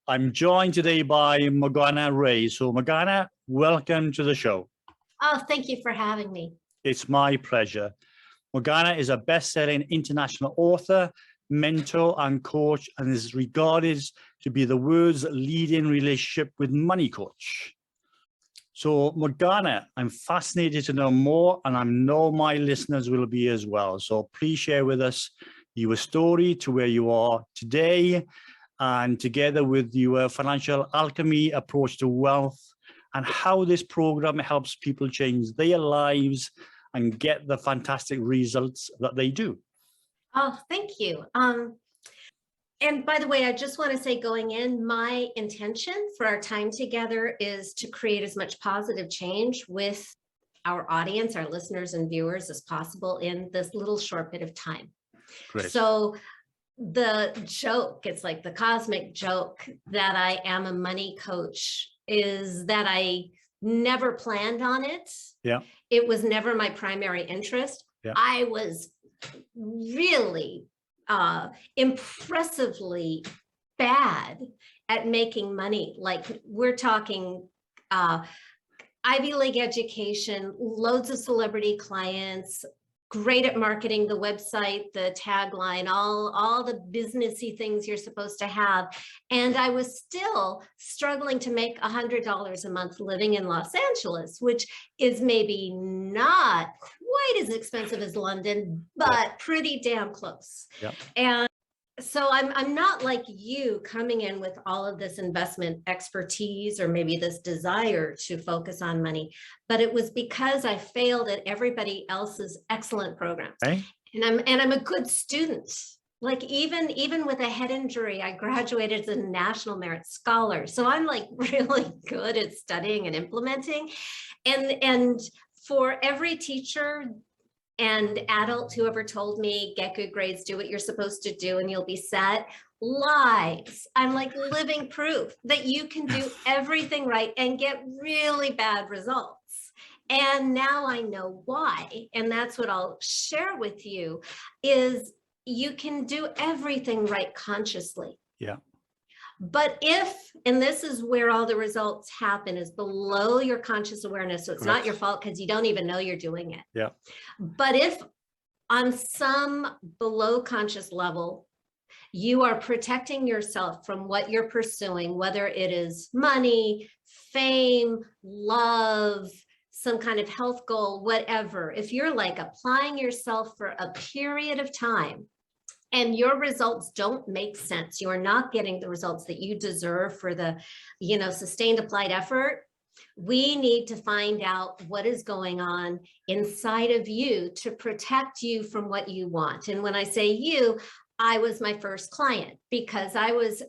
I'm joined today by Morgana Rae. So Morgana, welcome to the show. Oh, thank you for having me. It's my pleasure. Morgana is a best-selling international author, mentor, and coach, and is regarded to be the world's leading relationship with money coach. So Morgana, I'm fascinated to know more, and I know my listeners will be as well. So please share with us your story to where you are today, and together with your financial alchemy approach to wealth, and how this program helps people change their lives and get the fantastic results that they do. Oh, thank you. And by the way, I just want to say going in, my intention for our time together is to create as much positive change with our audience, our listeners and viewers as possible in this little short bit of time. Great. So the joke, it's like the cosmic joke that I am a money coach is that I never planned on it. Yeah. It was never my primary interest. Yeah. I was really impressively bad at making money. Like we're talking Ivy League education, loads of celebrity clients, great at marketing, the website, the tagline, all the businessy things you're supposed to have. And I was still struggling to make $100 a month living in Los Angeles, which is maybe not quite as expensive as London, but pretty damn close. Yeah. And so I'm not like you coming in with all of this investment expertise or maybe this desire to focus on money, but it was because I failed at everybody else's excellent programs. Okay. And I'm a good student. Like even with a head injury, I graduated as a National Merit Scholar. So I'm like really good at studying and implementing. And for every teacher and adult who ever told me, get good grades, do what you're supposed to do, and you'll be set, lies. I'm like living proof that you can do everything right and get really bad results. And now I know why. And that's what I'll share with you is you can do everything right consciously. Yeah. But if, and this is where all the results happen, is below your conscious awareness. So it's not your fault because you don't even know you're doing it. Yeah. But if on some below conscious level, you are protecting yourself from what you're pursuing, whether it is money, fame, love, some kind of health goal, whatever, if you're like applying yourself for a period of time, and your results don't make sense, you are not getting the results that you deserve for the, sustained applied effort, we need to find out what is going on inside of you to protect you from what you want. And when I say you, I was my first client because I was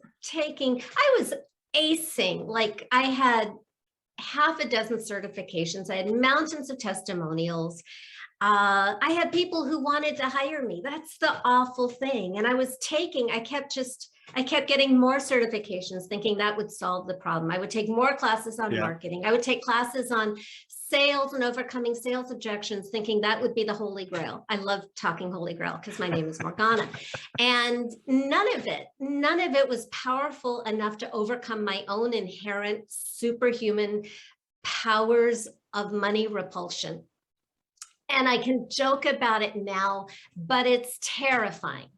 acing, like I had half a dozen certifications. I had mountains of testimonials. I had people who wanted to hire me. That's the awful thing. And I kept getting more certifications thinking that would solve the problem. I would take more classes on marketing. I would take classes on sales and overcoming sales objections, thinking that would be the Holy Grail. I love talking Holy Grail because my name is Morgana. And none of it was powerful enough to overcome my own inherent superhuman powers of money repulsion. And I can joke about it now, but it's terrifying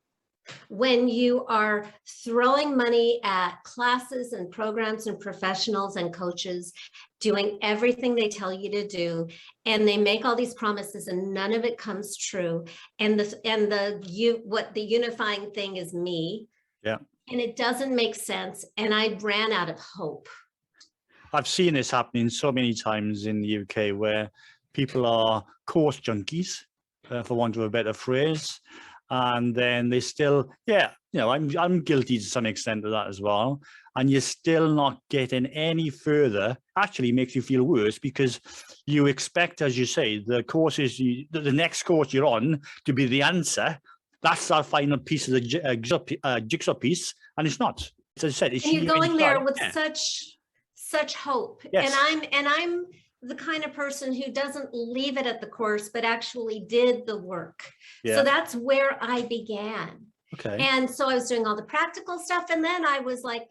when you are throwing money at classes and programs and professionals and coaches, doing everything they tell you to do, and they make all these promises and none of it comes true. And what the unifying thing is me. Yeah. And it doesn't make sense. And I ran out of hope. I've seen this happening so many times in the UK where people are course junkies, for want of a better phrase, and then they still, I'm guilty to some extent of that as well. And you're still not getting any further. Actually makes you feel worse because you expect, as you say, the courses, the next course you're on to be the answer. That's our final piece of the jigsaw piece, and it's not. As I said, it's and you're going there with such hope. Yes. And I'm the kind of person who doesn't leave it at the course, but actually did the work. Yeah. So that's where I began. Okay. And so I was doing all the practical stuff. And then I was like,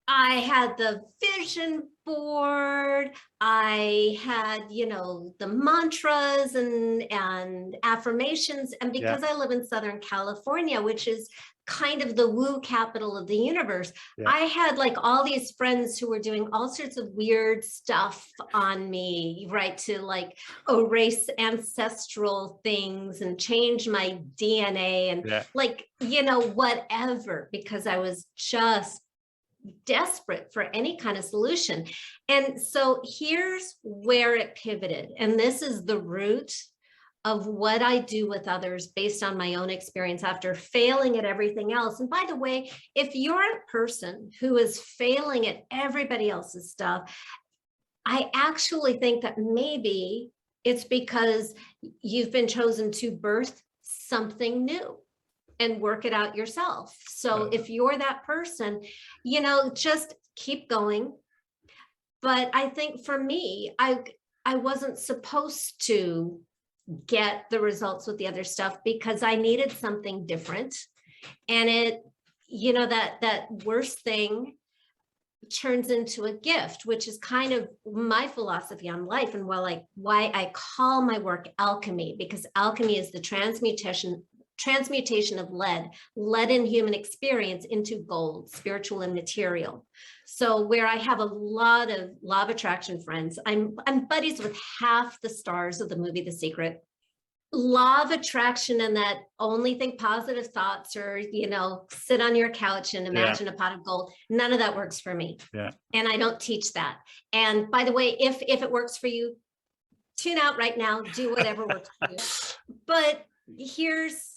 I had the vision board. I had, the mantras and affirmations. And because I live in Southern California, which is kind of the woo capital of the universe, I had like all these friends who were doing all sorts of weird stuff on me, right? To like erase ancestral things and change my DNA and like, whatever, because I was just desperate for any kind of solution. And so here's where it pivoted. And this is the root of what I do with others based on my own experience after failing at everything else. And by the way, if you're a person who is failing at everybody else's stuff, I actually think that maybe it's because you've been chosen to birth something new and work it out yourself. So if you're that person, just keep going. But I think for me, I wasn't supposed to get the results with the other stuff because I needed something different. And it, that worst thing turns into a gift, which is kind of my philosophy on life, and why I call my work alchemy, because alchemy is the transmutation of lead in human experience into gold, spiritual and material. So where I have a lot of law of attraction friends, I'm buddies with half the stars of the movie The Secret. Law of attraction, and that only think positive thoughts, or sit on your couch and imagine a pot of gold. None of that works for me. And I don't teach that. And by the way, if it works for you, tune out right now, do whatever works for you. But here's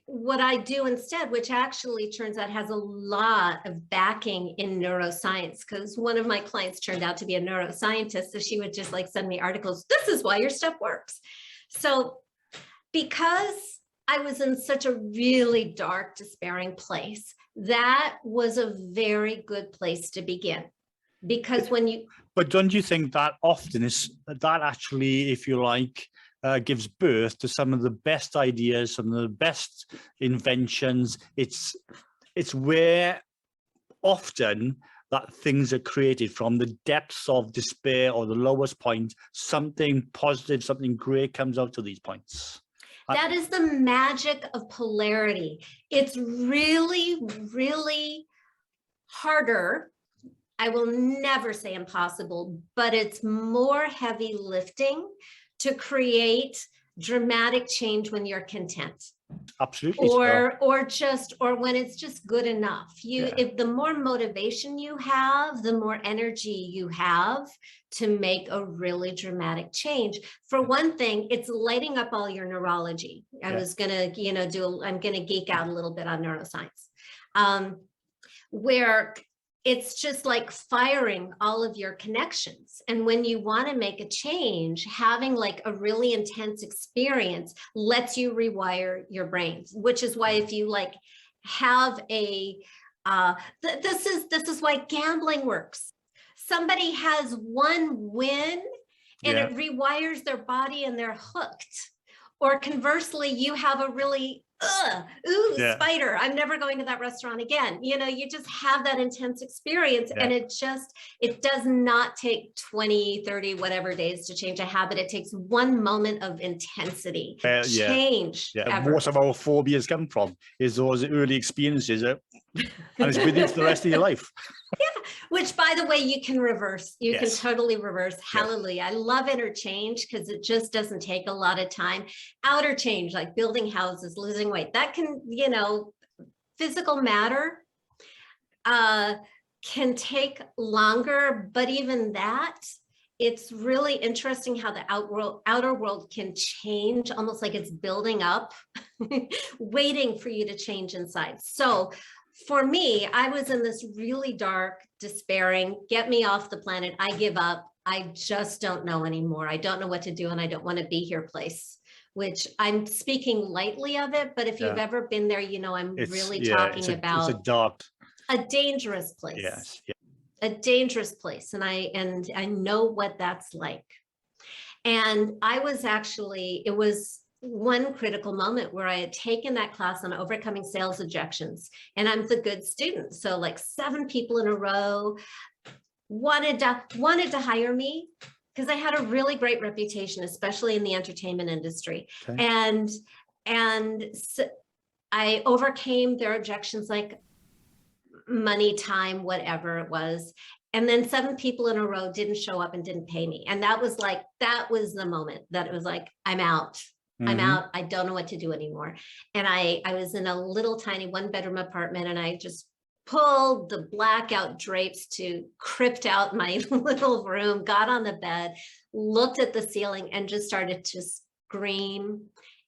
what I do instead, which actually turns out has a lot of backing in neuroscience, because one of my clients turned out to be a neuroscientist. So she would just like send me articles. This is why your stuff works. So because I was in such a really dark, despairing place, that was a very good place to begin. Because when you... But don't you think that often is that actually, if you like, gives birth to some of the best ideas, some of the best inventions? It's where often that things are created from the depths of despair or the lowest point. Something positive, something great comes out to these points. That is the magic of polarity. It's really, really harder. I will never say impossible, but it's more heavy lifting to create dramatic change when you're content. Absolutely. Or when it's just good enough. If the more motivation you have, the more energy you have to make a really dramatic change. For one thing, it's lighting up all your neurology. I was gonna, I'm gonna geek out a little bit on neuroscience, where it's just like firing all of your connections. And when you want to make a change, having like a really intense experience lets you rewire your brains, which is why if you like have a, this is why gambling works. Somebody has one win and it rewires their body and they're hooked. Or conversely, you have a really, spider, I'm never going to that restaurant again. You just have that intense experience and it does not take 20, 30, whatever days to change a habit. It takes one moment of intensity, change. Most of our phobias come from is those early experiences, and it's with you for the rest of your life. Which, by the way, you can reverse. You can totally reverse. Hallelujah. I love inner change because it just doesn't take a lot of time. Outer change, like building houses, losing weight, that can, physical matter can take longer. But even that, it's really interesting how the outer world can change, almost like it's building up, waiting for you to change inside. So for me, I was in this really dark, despairing, get me off the planet, I give up, I just don't know anymore. I don't know what to do and I don't want to be here place, which I'm speaking lightly of it, but if you've ever been there, I'm really talking about a dangerous place. A dangerous place. And I know what that's like. And I was actually, it was one critical moment where I had taken that class on overcoming sales objections, and I'm the good student. So like 7 people in a row wanted to hire me because I had a really great reputation, especially in the entertainment industry. Okay. And so I overcame their objections, like money, time, whatever it was. And then 7 people in a row didn't show up and didn't pay me. And that was the moment that it was like, I'm out. I'm out. I don't know what to do anymore. And I was in a little tiny 1-bedroom apartment, and I just pulled the blackout drapes to crypt out my little room, got on the bed, looked at the ceiling, and just started to scream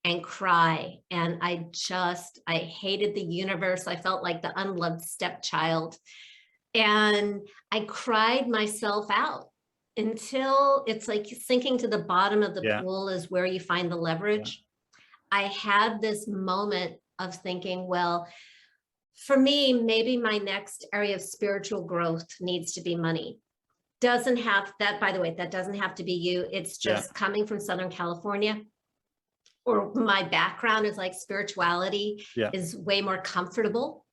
and cry. And I hated the universe. I felt like the unloved stepchild. And I cried myself out until it's like sinking to the bottom of the pool is where you find the leverage. I had this moment of thinking, well, for me, maybe my next area of spiritual growth needs to be money. Doesn't have that, by the way, that doesn't have to be you. It's just coming from Southern California, or my background is like spirituality is way more comfortable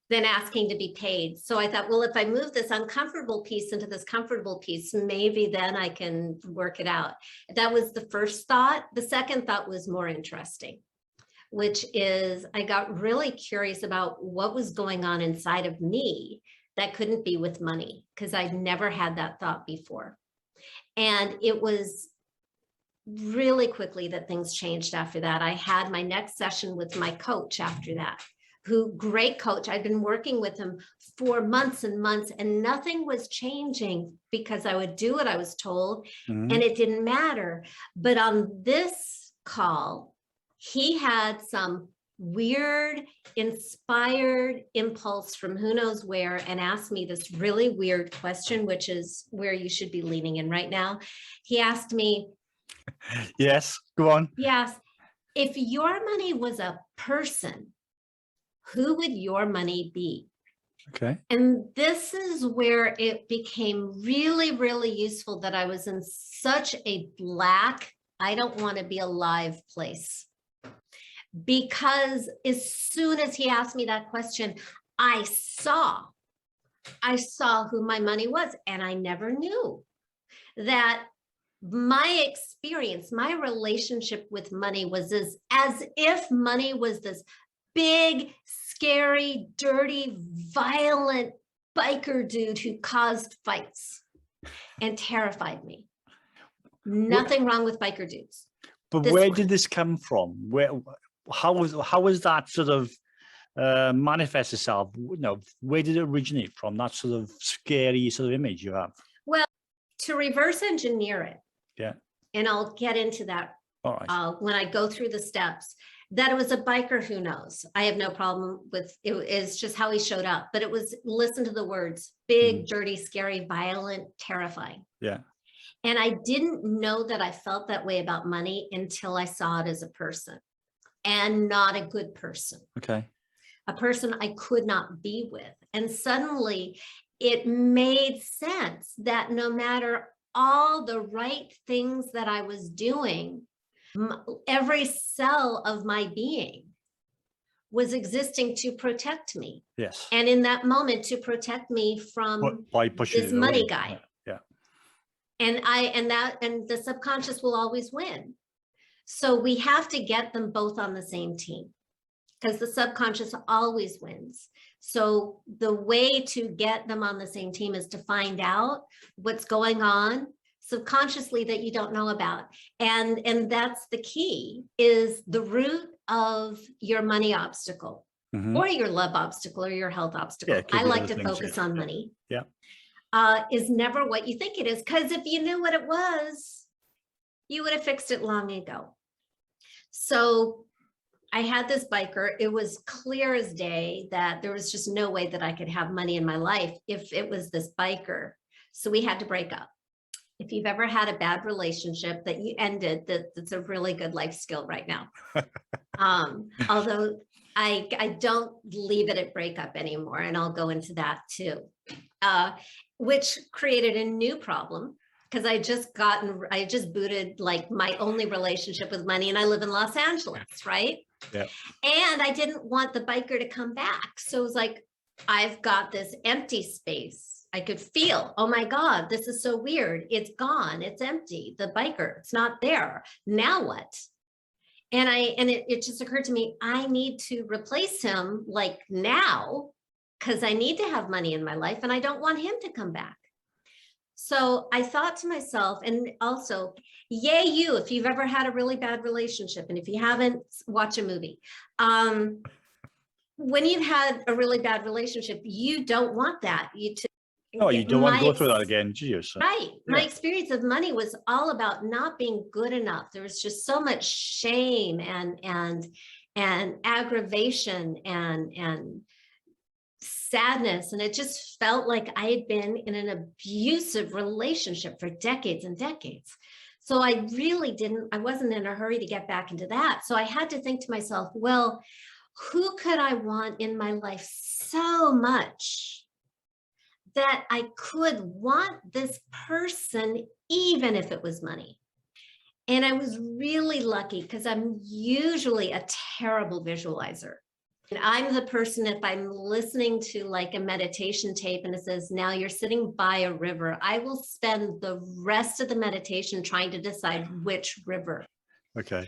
than asking to be paid. So I thought, well, if I move this uncomfortable piece into this comfortable piece, maybe then I can work it out. That was the first thought. The second thought was more interesting, which is I got really curious about what was going on inside of me that couldn't be with money, because I'd never had that thought before. And it was really quickly that things changed after that. I had my next session with my coach after that, great coach. I'd been working with him for months and months, and nothing was changing because I would do what I was told and it didn't matter. But on this call, he had some weird, inspired impulse from who knows where and asked me this really weird question, which is where you should be leaning in right now. He asked me, yes, go on. Yes, if your money was a person, who would your money be? Okay. And this is where it became really, really useful that I was in such a black, I don't want to be alive place. Because as soon as he asked me that question, I saw who my money was. And I never knew that my experience, my relationship with money was as if money was this big, scary, dirty, violent biker dude who caused fights and terrified me. Nothing wrong with biker dudes. But where did this come from? How was that sort of manifest itself? You know, where did it originate from? That sort of scary sort of image you have. Well, to reverse engineer it. Yeah. And I'll get into that all right. When I go through the steps. That it was a biker, who knows? I have no problem with it. It's just how he showed up. But it was, listen to the words, big, dirty, scary, violent, terrifying. Yeah. And I didn't know that I felt that way about money until I saw it as a person, and not a good person. Okay. A person I could not be with. And suddenly it made sense that no matter all the right things that I was doing, every cell of my being was existing to protect me. Yes. And in that moment, to protect me from this money guy. Yeah. And the subconscious will always win. So we have to get them both on the same team, because the subconscious always wins. So the way to get them on the same team is to find out what's going on subconsciously that you don't know about. And that's the key, is the root of your money obstacle or your love obstacle or your health obstacle. I like to focus on money. Yeah. Is never what you think it is. Because if you knew what it was, you would have fixed it long ago. So I had this biker. It was clear as day that there was just no way that I could have money in my life if it was this biker. So we had to break up. If you've ever had a bad relationship that you ended, that's a really good life skill right now. Although I don't leave it at breakup anymore, and I'll go into that too, which created a new problem, because I just booted like my only relationship with money, and I live in Los Angeles, right? Yeah. And I didn't want the biker to come back. So it was like, I've got this empty space. I could feel, oh my God, this is so weird. It's gone. It's empty. The biker, it's not there. Now what? And it just occurred to me, I need to replace him like now, because I need to have money in my life and I don't want him to come back. So I thought to myself, and also, yay you, if you've ever had a really bad relationship, and if you haven't, watch a movie. When you've had a really bad relationship, you don't want that. You don't want to go through that again, do you? So, right. My experience of money was all about not being good enough. There was just so much shame and aggravation and sadness. And it just felt like I had been in an abusive relationship for decades and decades. So I wasn't in a hurry to get back into that. So I had to think to myself, well, who could I want in my life so much that I could want this person, even if it was money? And I was really lucky because I'm usually a terrible visualizer. And I'm the person, if I'm listening to like a meditation tape and it says, now you're sitting by a river, I will spend the rest of the meditation trying to decide which river. Okay.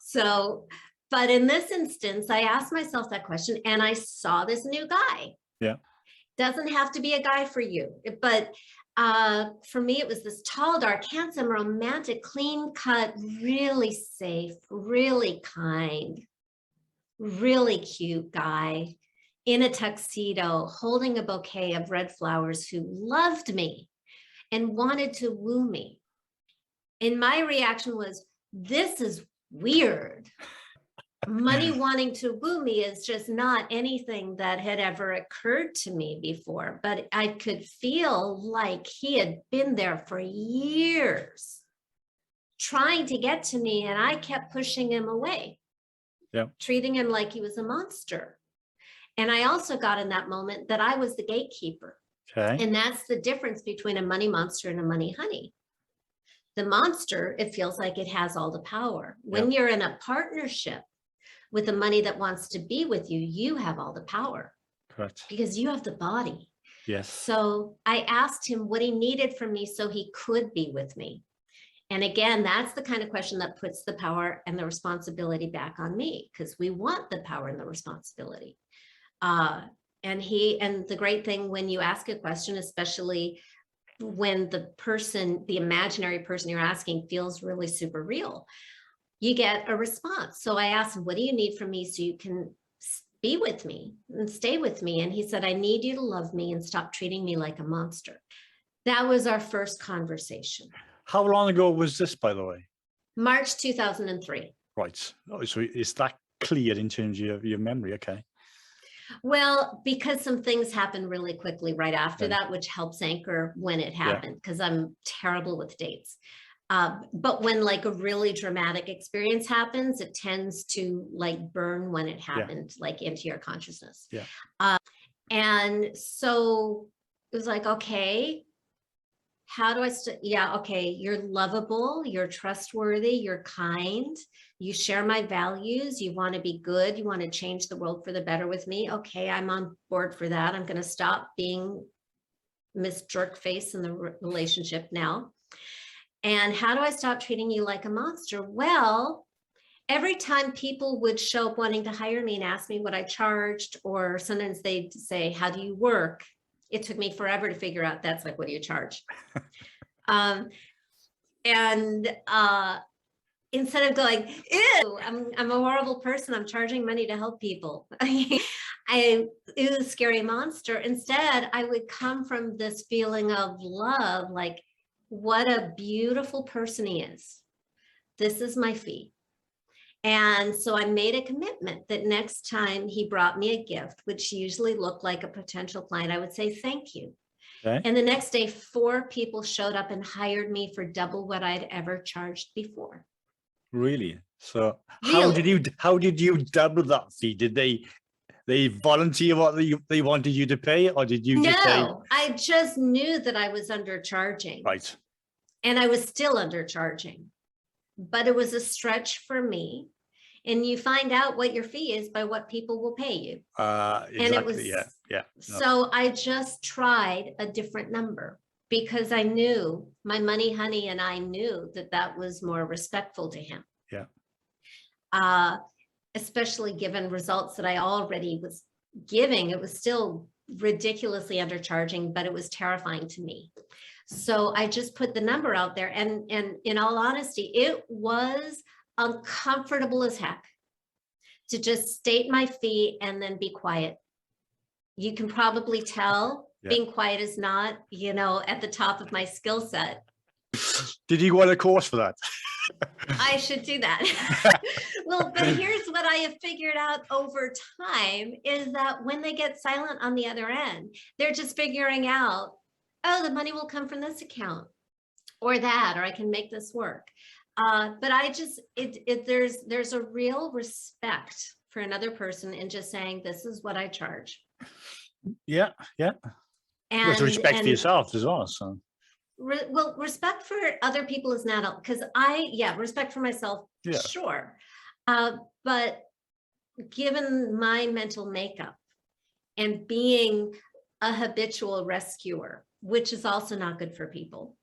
So, but in this instance, I asked myself that question and I saw this new guy. Yeah. Doesn't have to be a guy for you, but for me, it was this tall, dark, handsome, romantic, clean cut, really safe, really kind, really cute guy in a tuxedo, holding a bouquet of red flowers, who loved me and wanted to woo me. And my reaction was, this is weird. Money wanting to woo me is just not anything that had ever occurred to me before, but I could feel like he had been there for years trying to get to me, and I kept pushing him away, treating him like he was a monster. And I also got in that moment that I was the gatekeeper. Okay. And that's the difference between a money monster and a money honey. The monster, it feels like it has all the power. When you're in a partnership with the money that wants to be with you, you have all the power. Correct. Because you have the body. Yes. So I asked him what he needed from me so he could be with me. And again, that's the kind of question that puts the power and the responsibility back on me, because we want the power and the responsibility. And the great thing when you ask a question, especially when the imaginary person you're asking feels really super real, you get a response. So I asked him, what do you need from me so you can be with me and stay with me? And he said, I need you to love me and stop treating me like a monster. That was our first conversation. How long ago was this, by the way? March 2003. Right. Oh, so it's that clear in terms of your memory. Okay. Well, because some things happened really quickly right after that, which helps anchor when it happened, because I'm terrible with dates. But when like a really dramatic experience happens, it tends to like burn when it happened, like into your consciousness. Yeah. And so it was like, okay, how do I, okay, you're lovable, you're trustworthy, you're kind, you share my values, you want to be good, you want to change the world for the better with me. Okay, I'm on board for that. I'm going to stop being Miss Jerkface in the relationship now. And how do I stop treating you like a monster? Well, every time people would show up wanting to hire me and ask me what I charged, or sometimes they'd say, how do you work? It took me forever to figure out that's like, what do you charge? Instead of going, ew, I'm a horrible person, I'm charging money to help people. Ew, scary monster. Instead, I would come from this feeling of love, like, what a beautiful person he is. This is my fee. And so I made a commitment that next time he brought me a gift, which usually looked like a potential client, I would say, thank you. Okay. And the next day, 4 people showed up and hired me for double what I'd ever charged before. Really? So how did you double that fee? Did they volunteer what they wanted you to pay, or did you just say? No, I just knew that I was undercharging. Right. And I was still undercharging, but it was a stretch for me. And you find out what your fee is by what people will pay you. Exactly. And it was, yeah. No. so I just tried a different number because I knew my money honey and I knew that that was more respectful to him. Yeah. Especially given results that I already was giving, it was still ridiculously undercharging, but it was terrifying to me. So I just put the number out there, and in all honesty, it was uncomfortable as heck to just state my fee and then be quiet. You can probably tell being quiet is not, you know, at the top of my skill set. Did you go on a course for that? I should do that. Well, but here's what I have figured out over time is that when they get silent on the other end, they're just figuring out, oh, the money will come from this account or that, or I can make this work. But I just, there's a real respect for another person in just saying, this is what I charge. Yeah. And with respect for yourself as well. So. Well, respect for other people is not, because respect for myself, sure. But given my mental makeup and being a habitual rescuer, which is also not good for people,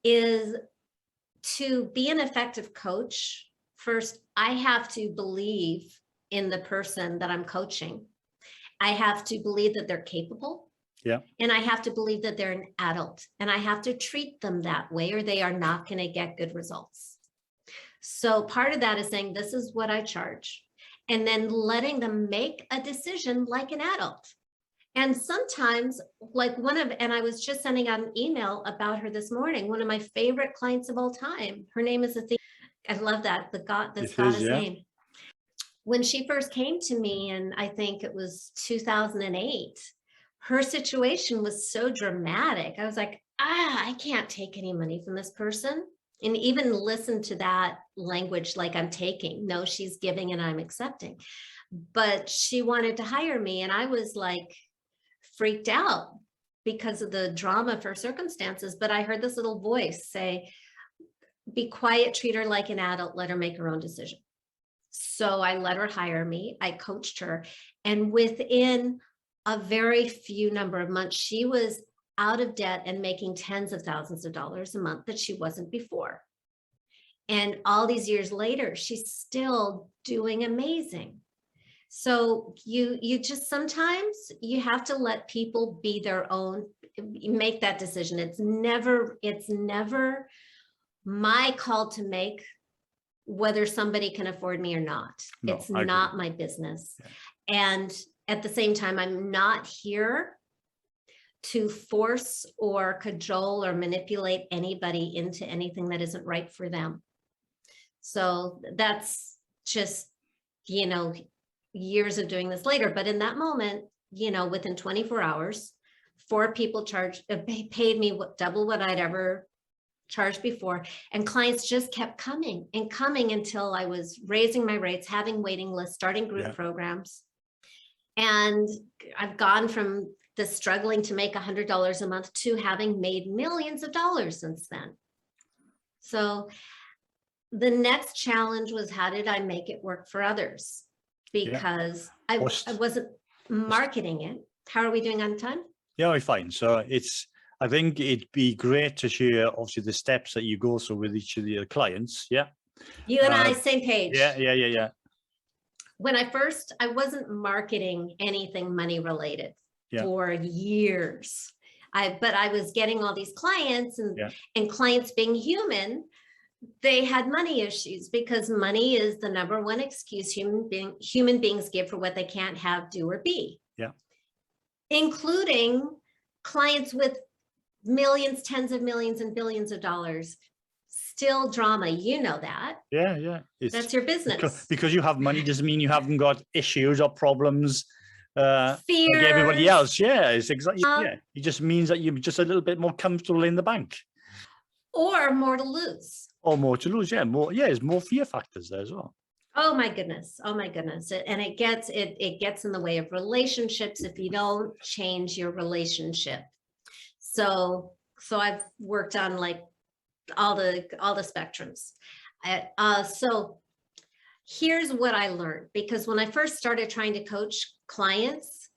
is to be an effective coach. First, I have to believe in the person that I'm coaching. I have to believe that they're capable. Yeah. And I have to believe that they're an adult, and I have to treat them that way or they are not going to get good results. So part of that is saying, this is what I charge, and then letting them make a decision like an adult. And sometimes and I was just sending out an email about her this morning, one of my favorite clients of all time. Her name is I love that, this goddess name. When she first came to me, and I think it was 2008, her situation was so dramatic. I was like, I can't take any money from this person. And even listen to that language like I'm taking. No, she's giving and I'm accepting. But she wanted to hire me, and I was like freaked out because of the drama of her circumstances. But I heard this little voice say, be quiet, treat her like an adult, let her make her own decision. So I let her hire me. I coached her. And within a very few number of months, she was out of debt and making tens of thousands of dollars a month that she wasn't before. And all these years later, she's still doing amazing. So you just, sometimes you have to let people be their own, make that decision. It's never my call to make whether somebody can afford me or not. No, it's not my business. Yeah. And at the same time, I'm not here to force or cajole or manipulate anybody into anything that isn't right for them. So that's just, years of doing this later. But in that moment, within 24 hours, 4 people paid me double what I'd ever charged before. And clients just kept coming and coming until I was raising my rates, having waiting lists, starting group programs. And I've gone from the struggling to make $100 a month to having made millions of dollars since then. So the next challenge was, how did I make it work for others? Because I wasn't marketing it. How are we doing on time? Yeah, we're fine. So I think it'd be great to share, obviously, the steps that you go through with each of your clients. Yeah. You and I, same page. Yeah. When I wasn't marketing anything money related for years. But I was getting all these clients, and clients being human, they had money issues because money is the number one excuse human beings give for what they can't have, do, or be. Yeah. Including clients with millions, tens of millions, and billions of dollars. Still drama, that. Yeah. That's your business. Because you have money doesn't mean you haven't got issues or problems. Fears. Like everybody else. Yeah, it's exactly. It just means that you're just a little bit more comfortable in the bank. Or more to lose. Or more to lose, there's more fear factors there as well. Oh my goodness. And it gets in the way of relationships if you don't change your relationship. So I've worked on the spectrums. So here's what I learned, because when I first started trying to coach clients,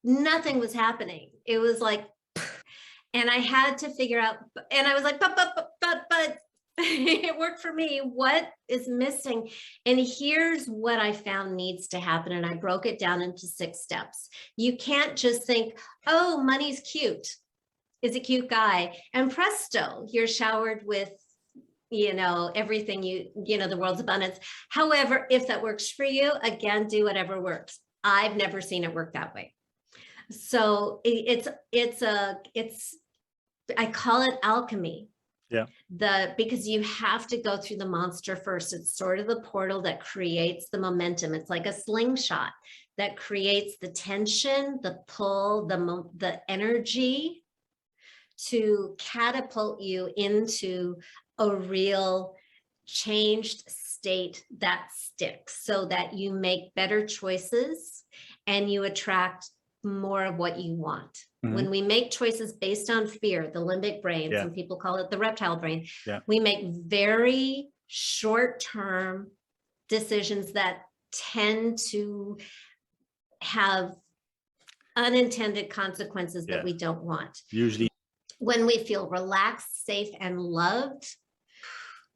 nothing was happening. It was like, and I had to figure out, and I was like, but it worked for me. What is missing? And here's what I found needs to happen. And I broke it down into 6 steps. You can't just think, oh, money's cute. Is a cute guy. And presto, you're showered with, everything the world's abundance. However, if that works for you, again, do whatever works. I've never seen it work that way. So I call it alchemy. Yeah. Because you have to go through the monster first. It's sort of the portal that creates the momentum. It's like a slingshot that creates the tension, the pull, the energy to catapult you into a real changed state that sticks, so that you make better choices and you attract more of what you want. Mm-hmm. When we make choices based on fear, the limbic brain, some people call it the reptile brain, we make very short-term decisions that tend to have unintended consequences that we don't want. Usually. When we feel relaxed, safe, and loved,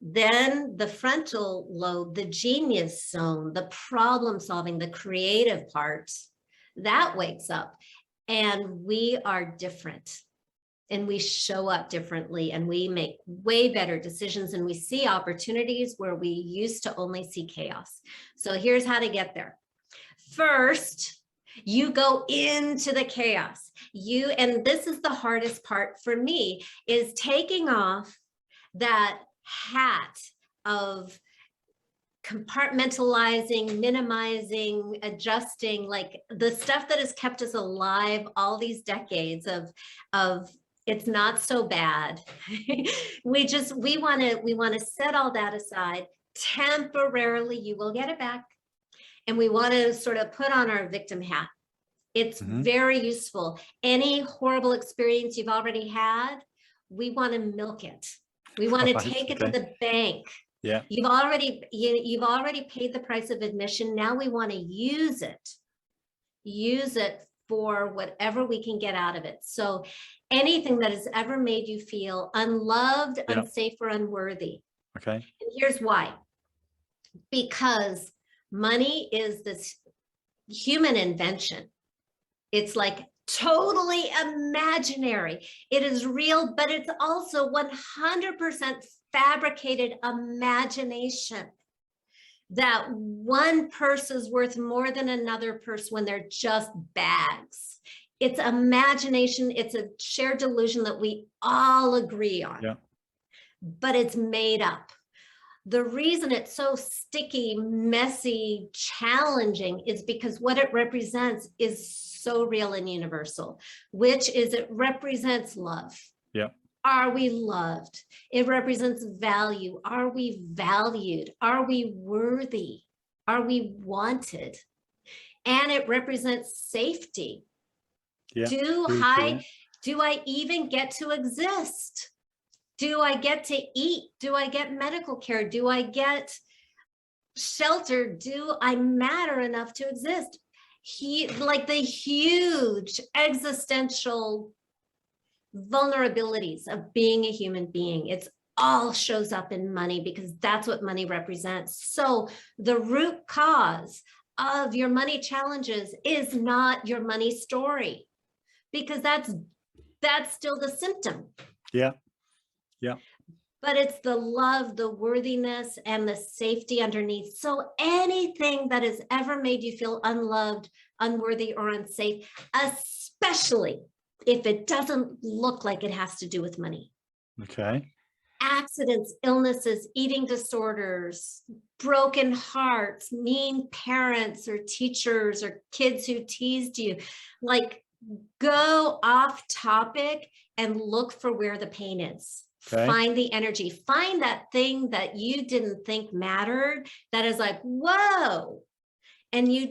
then the frontal lobe, the genius zone, the problem solving, the creative part, that wakes up, and we are different, and we show up differently, and we make way better decisions, and we see opportunities where we used to only see chaos. So here's how to get there. First, you go into the chaos. And this is the hardest part for me, is taking off that hat of compartmentalizing, minimizing, adjusting, like the stuff that has kept us alive all these decades of it's not so bad. we want to set all that aside. Temporarily, you will get it back. And we want to sort of put on our victim hat. It's very useful. Any horrible experience you've already had, we want to milk it. We want to take it to the bank. Yeah. You've already paid the price of admission. Now we want to use it for whatever we can get out of it. So anything that has ever made you feel unloved, unsafe, or unworthy. Okay. And here's why. Because money is this human invention. It's like totally imaginary. It is real, but it's also 100% fabricated imagination, that one purse is worth more than another purse when they're just bags. It's imagination. It's a shared delusion that we all agree on, but it's made up. The reason it's so sticky, messy, challenging is because what it represents is so real and universal, which is it represents love. Yeah. Are we loved? It represents value. Are we valued? Are we worthy? Are we wanted? And it represents safety. Yeah. Do I even get to exist? Do I get to eat? Do I get medical care? Do I get shelter? Do I matter enough to exist? Like the huge existential vulnerabilities of being a human being. It's all shows up in money, because that's what money represents. So the root cause of your money challenges is not your money story, because that's still the symptom. Yeah. Yeah. But it's the love, the worthiness, and the safety underneath. So anything that has ever made you feel unloved, unworthy, or unsafe, especially if it doesn't look like it has to do with money. Okay. Accidents, illnesses, eating disorders, broken hearts, mean parents or teachers or kids who teased you, like, go off topic and look for where the pain is. Okay. Find the energy, find that thing that you didn't think mattered, that is like, whoa. And you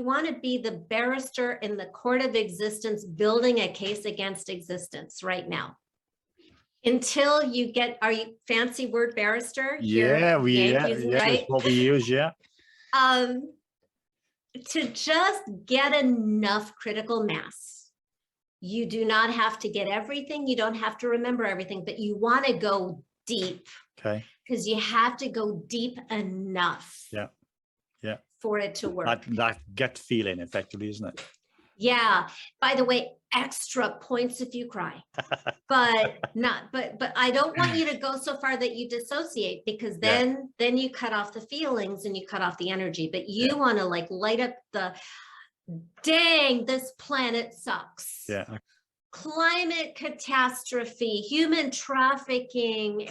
want to be the barrister in the court of existence, building a case against existence right now. Until you get, are you fancy word barrister? Yeah, Yankees, yeah, right? that's what we use, yeah. To just get enough critical mass. You do not have to get everything. You don't have to remember everything, but you want to go deep. Okay. Because you have to go deep enough. Yeah. Yeah. For it to work. That gut feeling, effectively, isn't it? Yeah. By the way, extra points if you cry. But I don't want you to go so far that you dissociate, because then you cut off the feelings and you cut off the energy. But you want to like light up the, dang, this planet sucks. Yeah. Climate catastrophe, human trafficking,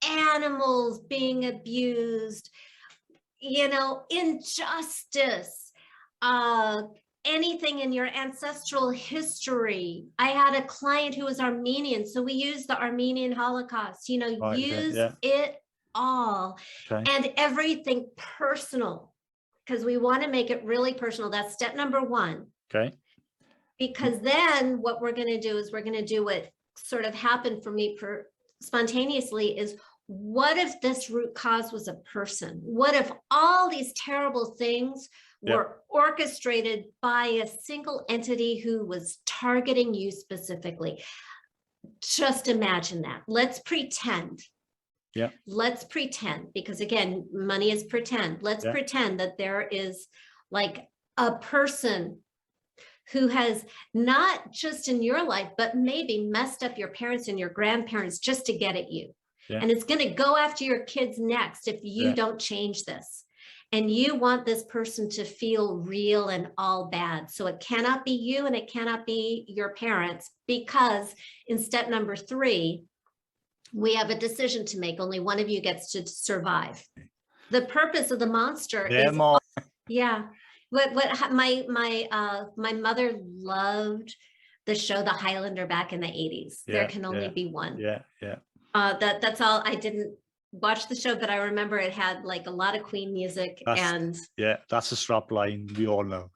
animals being abused, you know, injustice, anything in your ancestral history. I had a client who was Armenian, so we used the Armenian Holocaust, you know, use it all, and everything personal, because we want to make it really personal. That's step number one. Okay. Because then what we're going to do is we're going to do what sort of happened for me spontaneously is, what if this root cause was a person? What if all these terrible things were orchestrated by a single entity who was targeting you specifically? Just imagine that. Let's pretend. Yeah. Let's pretend, because again, money is pretend. Let's pretend that there is like a person who has not just in your life, but maybe messed up your parents and your grandparents just to get at you. Yeah. And it's going to go after your kids next if you don't change this. And you want this person to feel real and all bad. So it cannot be you and it cannot be your parents, because in step number 3, we have a decision to make. Only one of you gets to survive. The purpose of the monster is, what my mother loved the show The Highlander back in the 80s. There can only be one. That's all. I didn't watch the show, but I remember it had like a lot of Queen music. That's a strap line we all know.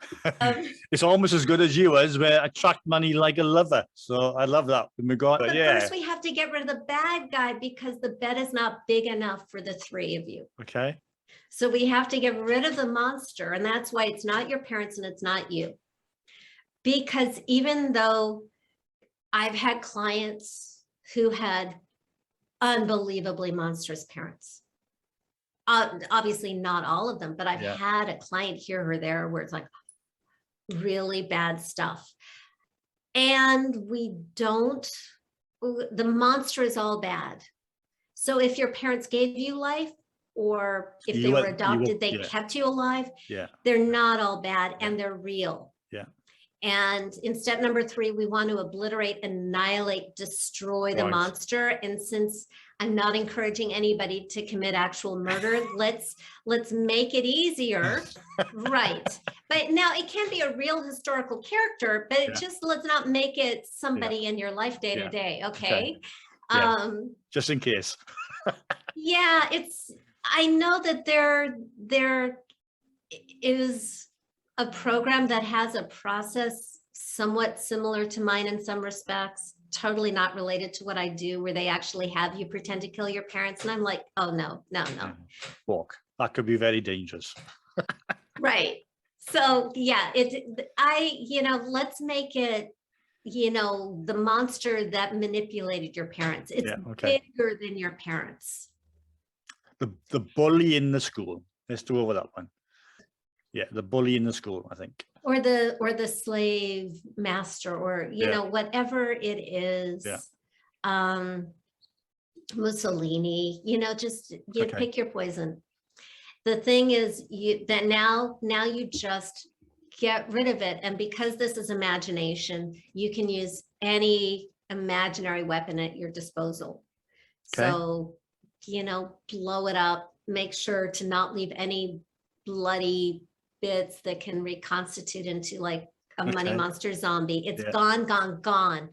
It's almost as good as yours, where attract money like a lover. So I love that. But first we have to get rid of the bad guy, because the bed is not big enough for the 3 of you. Okay. So we have to get rid of the monster, and that's why it's not your parents and it's not you. Because even though I've had clients who had unbelievably monstrous parents, obviously not all of them, but I've had a client here or there where it's like really bad stuff. And the monster is all bad. So if your parents gave you life, or if they were adopted, they kept you alive, they're not all bad, and they're real. And in step number 3, we want to obliterate, annihilate, destroy the monster. And since I'm not encouraging anybody to commit actual murder, let's make it easier. Right. But now it can be a real historical character, but just let's not make it somebody in your life day to day. Okay. Just in case. I know that there is a program that has a process somewhat similar to mine in some respects, totally not related to what I do, where they actually have you pretend to kill your parents. And I'm like, oh, no. Walk. That could be very dangerous. Right. So let's make it, the monster that manipulated your parents. It's bigger than your parents. The bully in the school. Let's do over that one. Yeah, the bully in the school, I think. Or the slave master, or whatever it is. Mussolini, just pick your poison. The thing is that now you just get rid of it. And because this is imagination, you can use any imaginary weapon at your disposal. So, blow it up, make sure to not leave any bloody bits that can reconstitute into like a money monster zombie. It's gone.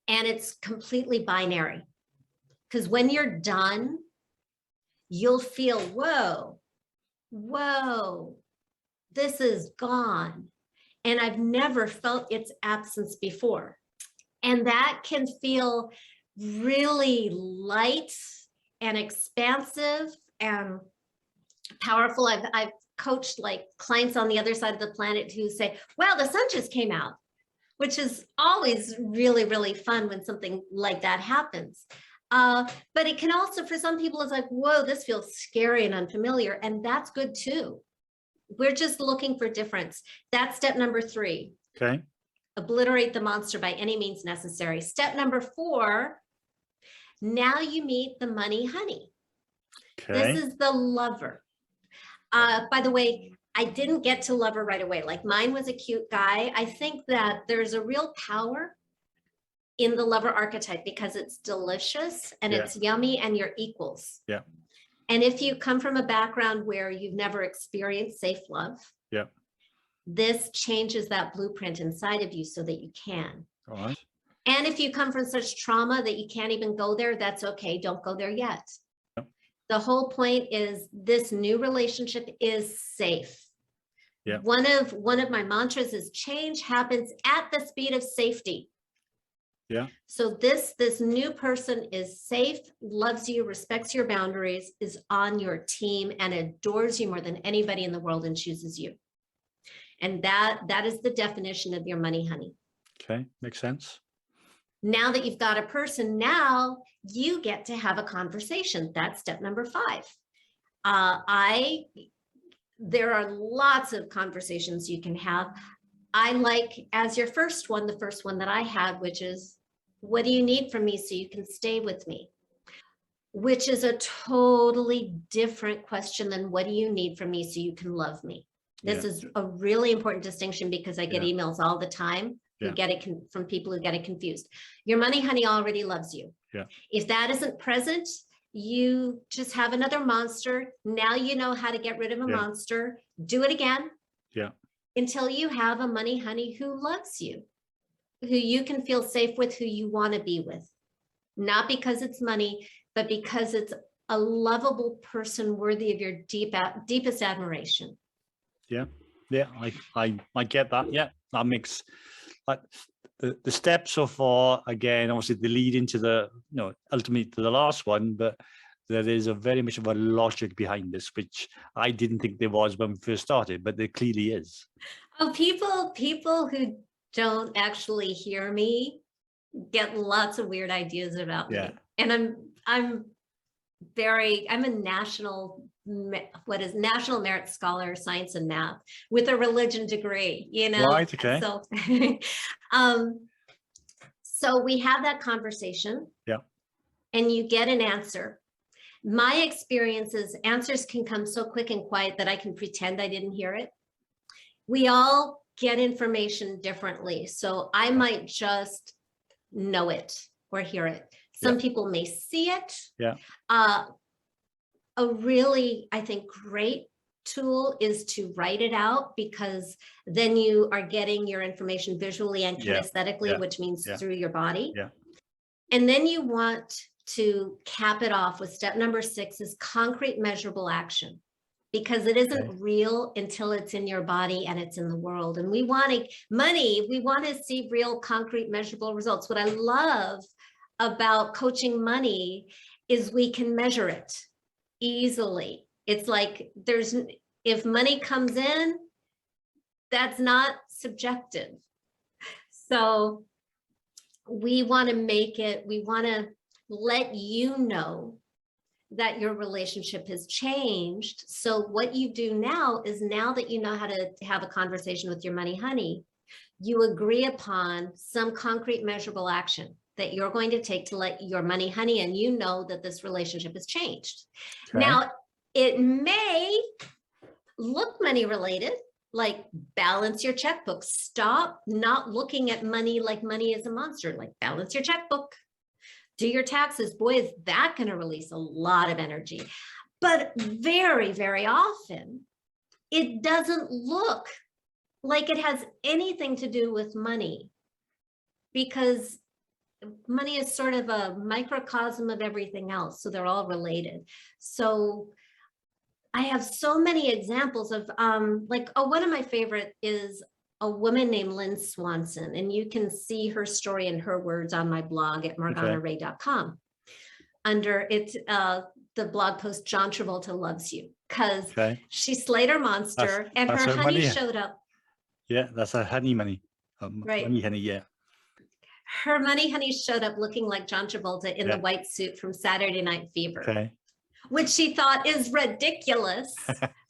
And it's completely binary. Because when you're done, you'll feel, whoa, this is gone. And I've never felt its absence before. And that can feel really light and expansive and powerful. I've coached like clients on the other side of the planet who say, wow, the sun just came out, which is always really, really fun when something like that happens. But it can also, for some people, it's like, whoa, this feels scary and unfamiliar. And that's good too. We're just looking for difference. That's step number 3. Okay. Obliterate the monster by any means necessary. Step number 4, now you meet the money honey. Okay. This is the lover. By the way, I didn't get to lover right away. Like mine was a cute guy. I think that there's a real power in the lover archetype because it's delicious and it's yummy and you're equals. Yeah. And if you come from a background where you've never experienced safe love, this changes that blueprint inside of you so that you can. All right. And if you come from such trauma that you can't even go there, that's okay. Don't go there yet. The whole point is this new relationship is safe. Yeah. One of my mantras is change happens at the speed of safety. Yeah. So this new person is safe, loves you, respects your boundaries, is on your team and adores you more than anybody in the world and chooses you. And that is the definition of your money honey. Okay, makes sense. Now that you've got a person, now you get to have a conversation. That's step number 5. There are lots of conversations you can have. I like as your first one, the first one that I had, which is, what do you need from me so you can stay with me? Which is a totally different question than what do you need from me so you can love me? This is a really important distinction because I get emails all the time who get it from people who get it confused. Your money honey already loves you. If that isn't present, you just have another monster. Now you know how to get rid of a monster. Do it again. Until you have a money honey who loves you, who you can feel safe with, who you want to be with. Not because it's money, but because it's a lovable person worthy of your deepest admiration. I get that. That makes the steps so far, again, obviously the lead into the, ultimately to the last one, but there is a very much of a logic behind this, which I didn't think there was when we first started, but there clearly is. Oh, people who don't actually hear me get lots of weird ideas about me. And I'm a national merit scholar, science and math with a religion degree, Right, okay. So we have that conversation. And you get an answer. My experience is answers can come so quick and quiet that I can pretend I didn't hear it. We all get information differently. So I might just know it or hear it. Some people may see it. A really, I think, great tool is to write it out, because then you are getting your information visually and kinesthetically, which means through your body. And then you want to cap it off with step number 6 is concrete measurable action, because it isn't real until it's in your body and it's in the world. And we want to see real concrete measurable results. What I love about coaching money is we can measure it easily. It's like if money comes in, that's not subjective. So we want to let you know that your relationship has changed. So what you do now is, now that you know how to have a conversation with your money honey, you agree upon some concrete measurable action that you're going to take to let your money honey, and you know that this relationship has changed. Now, it may look money related, like balance your checkbook. Stop not looking at money like money is a monster, like balance your checkbook. Do your taxes. Boy, is that going to release a lot of energy. But very, very often, it doesn't look like it has anything to do with money, because money is sort of a microcosm of everything else. So they're all related. So I have so many examples of one of my favorite is a woman named Lynn Swanson, and you can see her story and her words on my blog at morganarae.com. Under it's the blog post, John Travolta Loves You, because she slayed her monster and her honey money showed up. Yeah, that's a honey money. Right. Money honey, yeah. Her money honey showed up looking like John Travolta in the white suit from Saturday Night Fever, which she thought is ridiculous.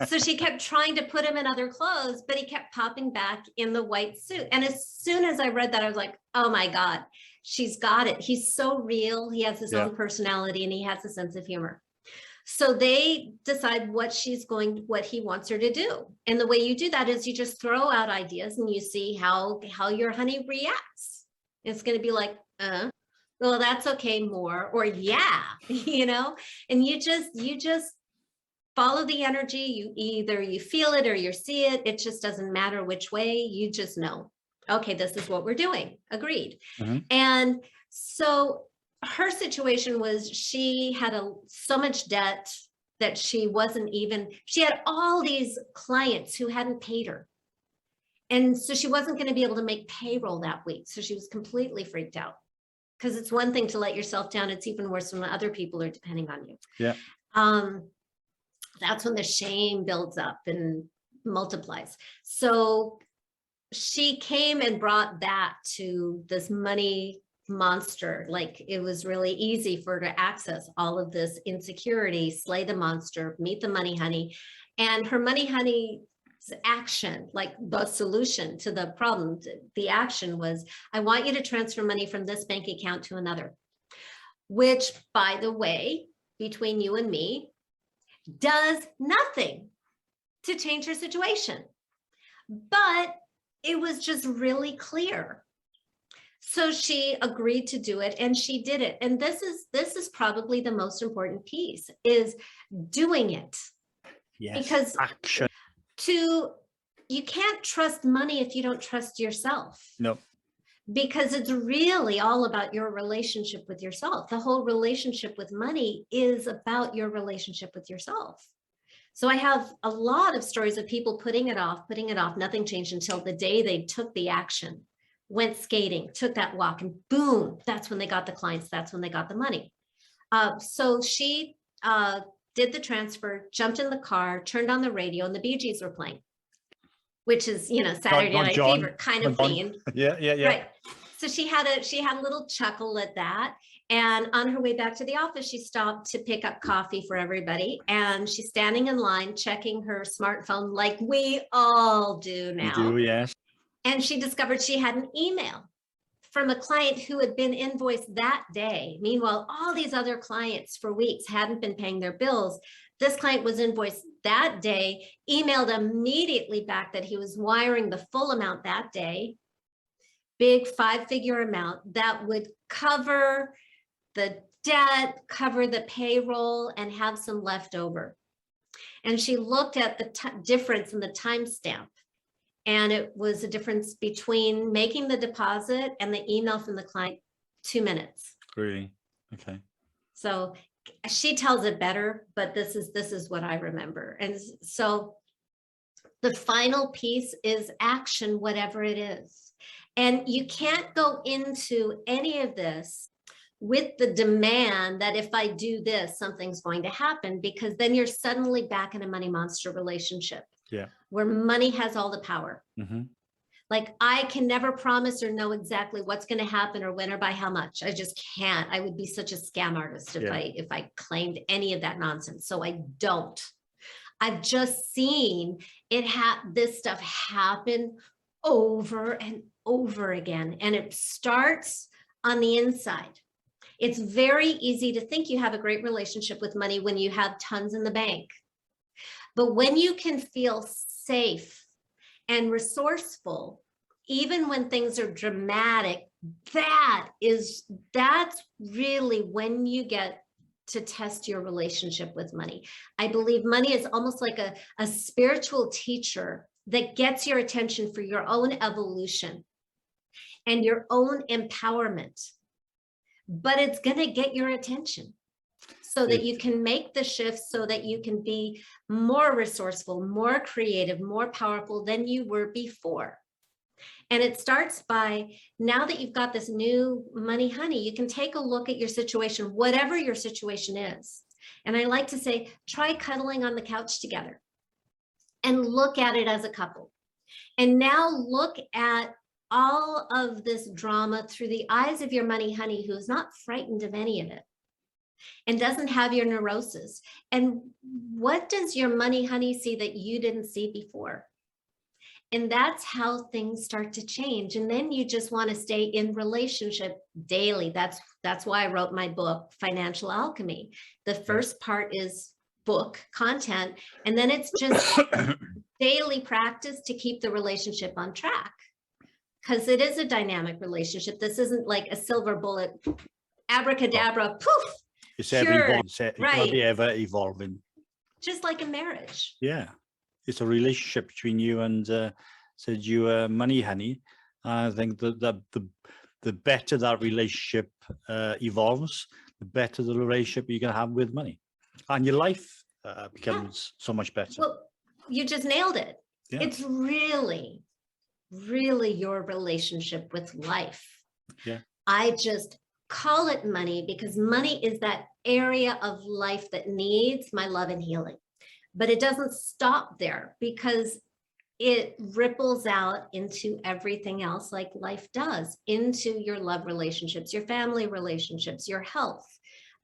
So she kept trying to put him in other clothes, but he kept popping back in the white suit. And as soon as I read that, I was like, oh my God, she's got it. He's so real. He has his own personality and he has a sense of humor. So they decide what he wants her to do. And the way you do that is you just throw out ideas and you see how your honey reacts. It's going to be like, well, that's okay, more, or yeah, you know, and you just follow the energy. You feel it or you see it. It just doesn't matter which way. You just know, okay, this is what we're doing. Agreed. And so her situation was she had so much debt that she had all these clients who hadn't paid her. And so she wasn't going to be able to make payroll that week. So she was completely freaked out, because it's one thing to let yourself down. It's even worse when other people are depending on you. Yeah. That's when the shame builds up and multiplies. So she came and brought that to this money monster. Like, it was really easy for her to access all of this insecurity, slay the monster, meet the money honey. And her money honey's action, like the solution to the problem, the action was, I want you to transfer money from this bank account to another, which, by the way, between you and me, does nothing to change her situation. But it was just really clear. So she agreed to do it, and she did it. And this is probably the most important piece, is doing it. Yes. Because action. You can't trust money if you don't trust yourself. No. Because it's really all about your relationship with yourself. The whole relationship with money is about your relationship with yourself. So I have a lot of stories of people putting it off. Nothing changed until the day they took the action, went skating, took that walk, and boom, that's when they got the clients. That's when they got the money. So she did the transfer, jumped in the car, turned on the radio, and the Bee Gees were playing, which is, Saturday Night Fever kind of theme. Yeah. Right. So she had a little chuckle at that. And on her way back to the office, she stopped to pick up coffee for everybody. And she's standing in line, checking her smartphone like we all do now. We do, yes. And she discovered she had an email from a client who had been invoiced that day. Meanwhile, all these other clients for weeks hadn't been paying their bills. This client was invoiced that day, emailed immediately back that he was wiring the full amount that day, big 5-figure amount that would cover the debt, cover the payroll, and have some left over. And she looked at the difference in the timestamp. And it was a difference between making the deposit and the email from the client, 2 minutes. Really? Okay. So she tells it better, but this is what I remember. And so the final piece is action, whatever it is. And you can't go into any of this with the demand that if I do this, something's going to happen, because then you're suddenly back in a money monster relationship. Yeah. Where money has all the power. Mm-hmm. Like, I can never promise or know exactly what's going to happen or when or by how much. I just can't. I would be such a scam artist if I claimed any of that nonsense. So I don't. I've just seen this stuff happen over and over again. And it starts on the inside. It's very easy to think you have a great relationship with money when you have tons in the bank. But when you can feel safe and resourceful, even when things are dramatic, that's really when you get to test your relationship with money. I believe money is almost like a spiritual teacher that gets your attention for your own evolution and your own empowerment. But it's going to get your attention so that you can make the shift, so that you can be more resourceful, more creative, more powerful than you were before. And it starts by, now that you've got this new money honey, you can take a look at your situation, whatever your situation is. And I like to say, try cuddling on the couch together and look at it as a couple. And now look at all of this drama through the eyes of your money honey, who is not frightened of any of it and doesn't have your neurosis. And what does your money honey see that you didn't see before? And that's how things start to change. And then you just want to stay in relationship daily. That's why I wrote my book, Financial Alchemy. The first part is book content, and then it's just daily practice to keep the relationship on track. Because it is a dynamic relationship. This isn't like a silver bullet, abracadabra, poof. It's ever evolving. Just like a marriage. Yeah. It's a relationship between you and said your money honey. I think that the better that relationship evolves, the better the relationship you're going to have with money, and your life becomes so much better. Well, you just nailed it. Yeah. It's really, really your relationship with life. Yeah. I just call it money because money is that area of life that needs my love and healing. But it doesn't stop there, because it ripples out into everything else, like life does, into your love relationships, your family relationships, your health.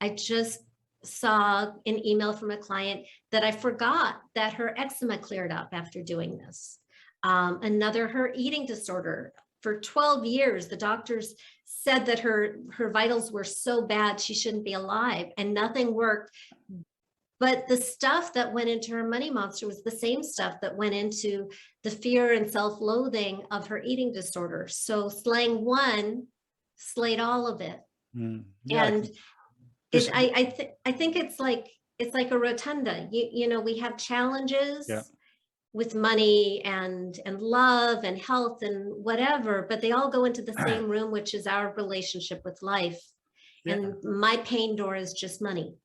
I just saw an email from a client that I forgot that her eczema cleared up after doing this. Another, her eating disorder. For 12 years, the doctors said that her vitals were so bad she shouldn't be alive, and nothing worked. But the stuff that went into her money monster was the same stuff that went into the fear and self-loathing of her eating disorder. So slaying one slayed all of it. Yeah, and I think it's like a rotunda. You know, we have challenges with money and love and health and whatever, but they all go into the same room, which is our relationship with life. And my pain door is just money.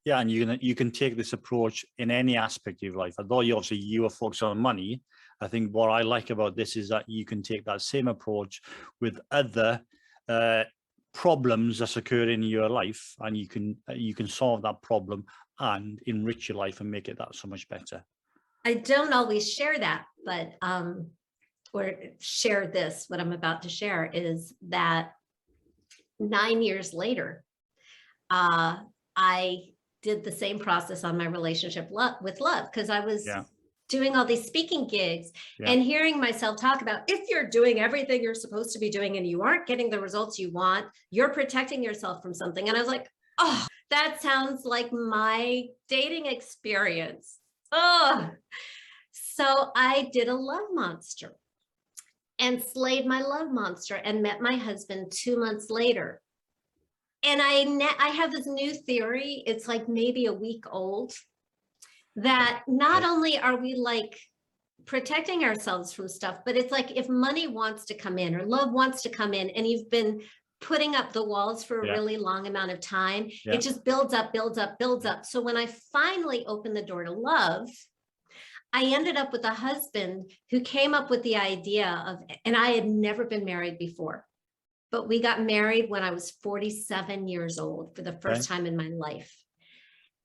Yeah, and you can take this approach in any aspect of your life. Although you are focused on money, I think what I like about this is that you can take that same approach with other problems that occur in your life, and you can solve that problem and enrich your life and make it that so much better. I don't always share that, but or share this. What I'm about to share is that 9 years later, I did the same process on my relationship with love, because I was doing all these speaking gigs and hearing myself talk about, if you're doing everything you're supposed to be doing and you aren't getting the results you want, you're protecting yourself from something. And I was like, oh, that sounds like my dating experience. Oh, so I did a love monster and slayed my love monster and met my husband 2 months later. And I have this new theory, it's like maybe a week old, that not only are we like protecting ourselves from stuff, but it's like if money wants to come in or love wants to come in and you've been putting up the walls for a really long amount of time, it just builds up, builds up, builds up. So when I finally opened the door to love, I ended up with a husband who came up with the idea of, and I had never been married before. But we got married when I was 47 years old for the first time in my life.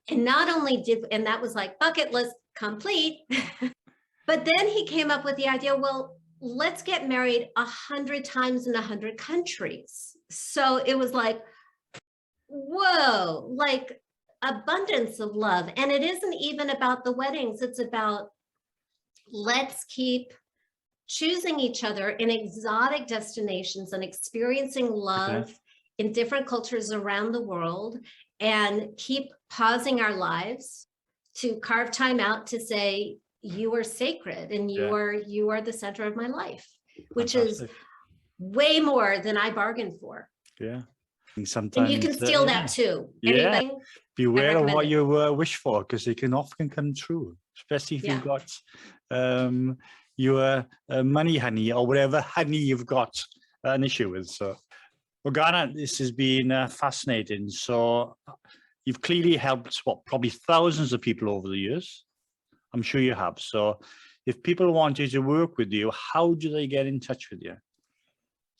And not only and that was like bucket list complete, but then he came up with the idea, well, let's get married 100 times in 100 countries. So it was like, whoa, like abundance of love. And it isn't even about the weddings. It's about, let's keep choosing each other in exotic destinations and experiencing love in different cultures around the world, and keep pausing our lives to carve time out to say, you are sacred and you are the center of my life, which is way more than I bargained for. Yeah. Sometimes, and you can steal that too. Anybody? Beware of what you wish for, because it can often come true, especially if you've got your money honey or whatever honey you've got an issue with. So Morgana, this has been fascinating. So you've clearly helped probably thousands of people over the years. I'm sure you have. So if people wanted to work with you, how do they get in touch with you?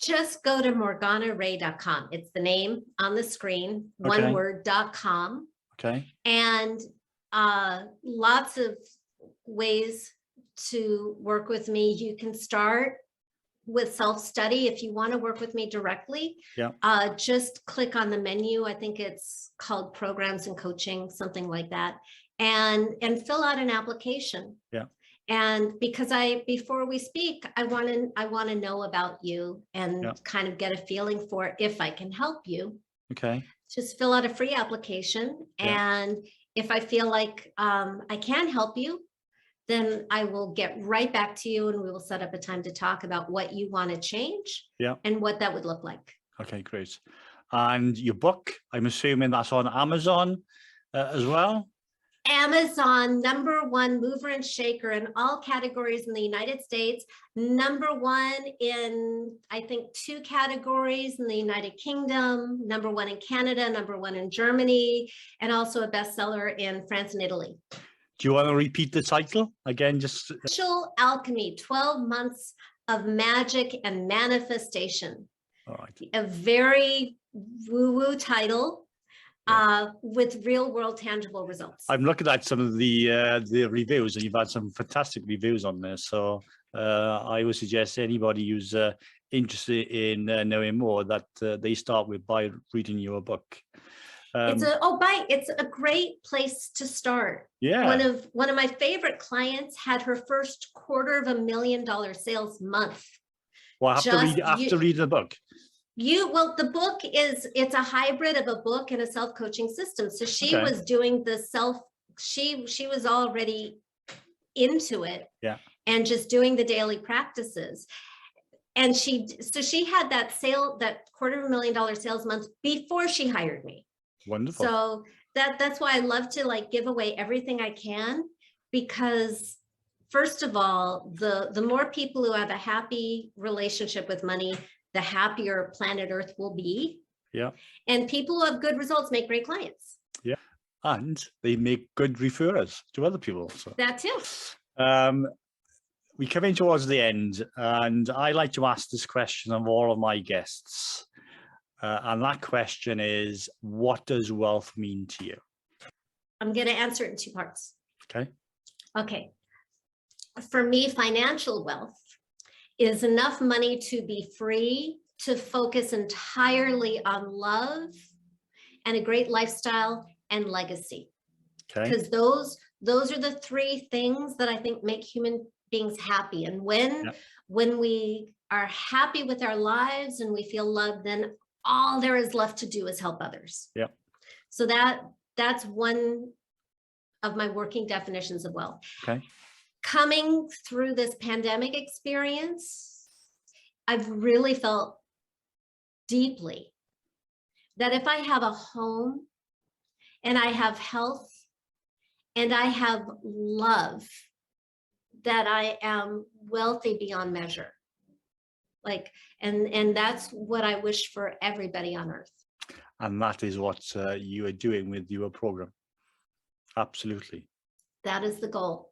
Just go to morganarae.com. It's the name on the screen, Okay. one word.com. Okay. And lots of ways to work with me. You can start with self-study if you want to work with me directly. Yeah. Just click on the menu. I think it's called programs and coaching, something like that, and fill out an application. Yeah. And because before we speak, I want to know about you and kind of get a feeling for if I can help you. Okay. Just fill out a free application. And if I feel like I can help you, then I will get right back to you and we will set up a time to talk about what you want to change and what that would look like. Okay, great. And your book, I'm assuming that's on Amazon as well? Amazon, #1 mover and shaker in all categories in the United States, #1 in, I think, 2 categories in the United Kingdom, #1 in Canada, #1 in Germany, and also a bestseller in France and Italy. Do you want to repeat the title again? Just Alchemy, 12 months of magic and manifestation. all right. A very woo-woo title. With real world tangible results. I'm looking at some of the reviews, and you've had some fantastic reviews on there. So I would suggest anybody who's interested in knowing more that they start with by reading your book. It's a great place to start. Yeah. One of my favorite clients had her first $250,000 sales month. Well, I have to read the book. Well, the book it's a hybrid of a book and a self-coaching system. So she was doing the she was already into it and just doing the daily practices. And she had that $250,000 sales month before she hired me. Wonderful. So that's why I love to like give away everything I can, because first of all, the more people who have a happy relationship with money, the happier planet Earth will be. Yeah. And people who have good results make great clients. Yeah. And they make good referrers to other people. So. That too. We're coming towards the end, and I like to ask this question of all of my guests. And that question is, what does wealth mean to you? I'm going to answer it in 2 parts. Okay. Okay. For me, financial wealth is enough money to be free to focus entirely on love and a great lifestyle and legacy. Okay. Because those are the 3 things that I think make human beings happy. And when we are happy with our lives and we feel loved, then all there is left to do is help others. Yeah. So that's one of my working definitions of wealth. Okay. Coming through this pandemic experience, I've really felt deeply that if I have a home and I have health and I have love, that I am wealthy beyond measure. And that's what I wish for everybody on earth. And that is what you are doing with your program. Absolutely. That is the goal.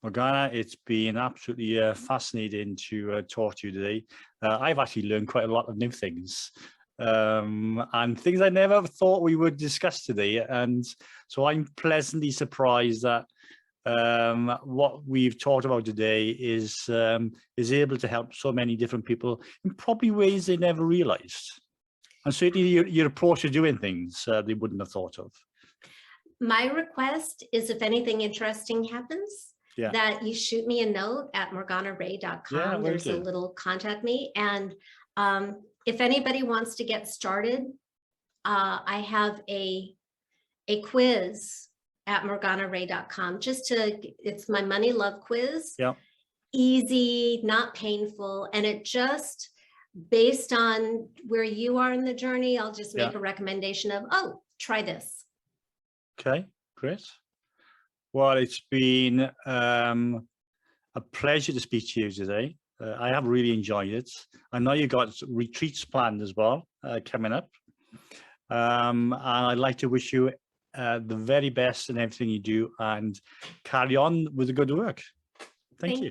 Morgana, it's been absolutely fascinating to talk to you today. I've actually learned quite a lot of new things and things I never thought we would discuss today. And so I'm pleasantly surprised that what we've talked about today is able to help so many different people in probably ways they never realized. And certainly your approach to doing things they wouldn't have thought of. My request is if anything interesting happens, that you shoot me a note at morganarae.com. There's a little contact me. And if anybody wants to get started, I have a quiz at morganarae.com. It's my money love quiz. Yeah. Easy, not painful. And it just, based on where you are in the journey, I'll just make a recommendation of, oh, try this. Okay, great. Well, it's been a pleasure to speak to you today. I have really enjoyed it. I know you've got retreats planned as well coming up. And I'd like to wish you the very best in everything you do and carry on with the good work. Thank Thank you.